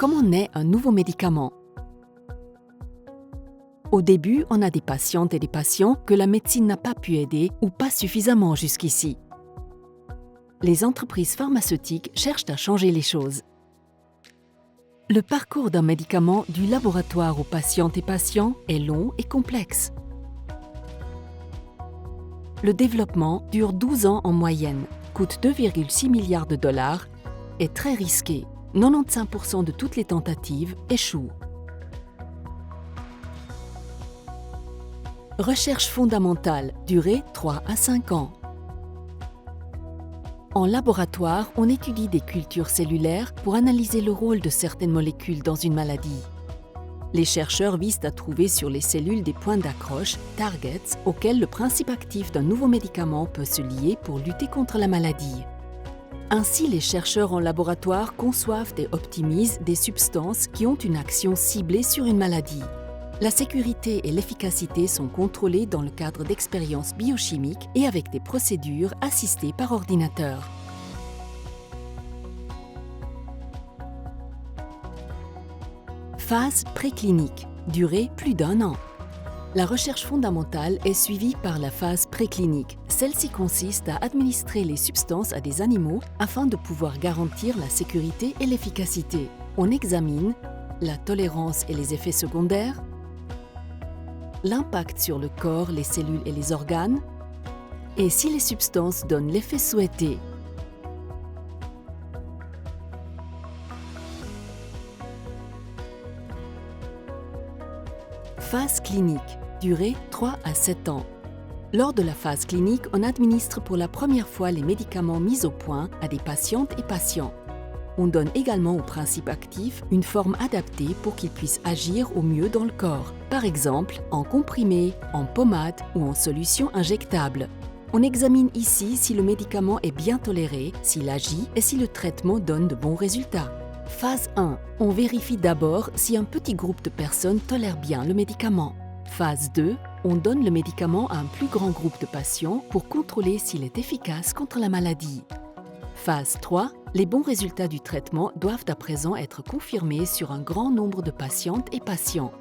Comment naît un nouveau médicament? Au début, on a des patientes et des patients que la médecine n'a pas pu aider ou pas suffisamment jusqu'ici. Les entreprises pharmaceutiques cherchent à changer les choses. Le parcours d'un médicament du laboratoire aux patientes et patients est long et complexe. Le développement dure 12 ans en moyenne, coûte 2,6 milliards de dollars, est très risqué. 95% de toutes les tentatives échouent. Recherche fondamentale, durée 3 à 5 ans. En laboratoire, on étudie des cultures cellulaires pour analyser le rôle de certaines molécules dans une maladie. Les chercheurs visent à trouver sur les cellules des points d'accroche, targets, auxquels le principe actif d'un nouveau médicament peut se lier pour lutter contre la maladie. Ainsi, les chercheurs en laboratoire conçoivent et optimisent des substances qui ont une action ciblée sur une maladie. La sécurité et l'efficacité sont contrôlées dans le cadre d'expériences biochimiques et avec des procédures assistées par ordinateur. Phase préclinique, durée plus d'1 an. La recherche fondamentale est suivie par la phase préclinique. Celle-ci consiste à administrer les substances à des animaux afin de pouvoir garantir la sécurité et l'efficacité. On examine la tolérance et les effets secondaires, l'impact sur le corps, les cellules et les organes, et si les substances donnent l'effet souhaité. Phase clinique, durée 3 à 7 ans. Lors de la phase clinique, on administre pour la première fois les médicaments mis au point à des patientes et patients. On donne également au principe actif une forme adaptée pour qu'il puisse agir au mieux dans le corps, par exemple en comprimé, en pommade ou en solution injectable. On examine ici si le médicament est bien toléré, s'il agit et si le traitement donne de bons résultats. Phase 1. On vérifie d'abord si un petit groupe de personnes tolère bien le médicament. Phase 2. On donne le médicament à un plus grand groupe de patients pour contrôler s'il est efficace contre la maladie. Phase 3. Les bons résultats du traitement doivent à présent être confirmés sur un grand nombre de patientes et patients.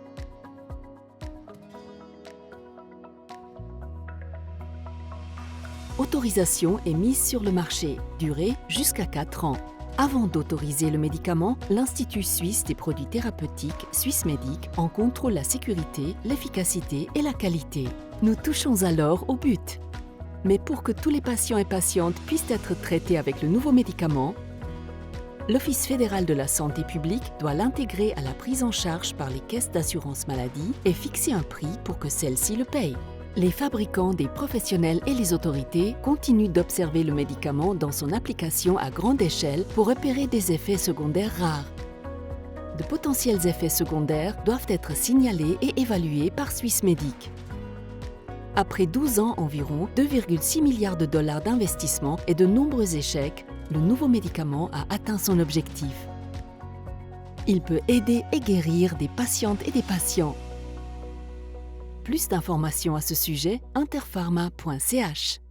Autorisation est mise sur le marché, durée jusqu'à 4 ans. Avant d'autoriser le médicament, l'Institut suisse des produits thérapeutiques, Swissmedic, en contrôle la sécurité, l'efficacité et la qualité. Nous touchons alors au but. Mais pour que tous les patients et patientes puissent être traités avec le nouveau médicament, l'Office fédéral de la santé publique doit l'intégrer à la prise en charge par les caisses d'assurance maladie et fixer un prix pour que celles-ci le payent. Les fabricants, des professionnels et les autorités continuent d'observer le médicament dans son application à grande échelle pour repérer des effets secondaires rares. De potentiels effets secondaires doivent être signalés et évalués par Swissmedic. Après 12 ans environ, 2,6 milliards de dollars d'investissement et de nombreux échecs, le nouveau médicament a atteint son objectif. Il peut aider et guérir des patientes et des patients. Plus d'informations à ce sujet, interpharma.ch.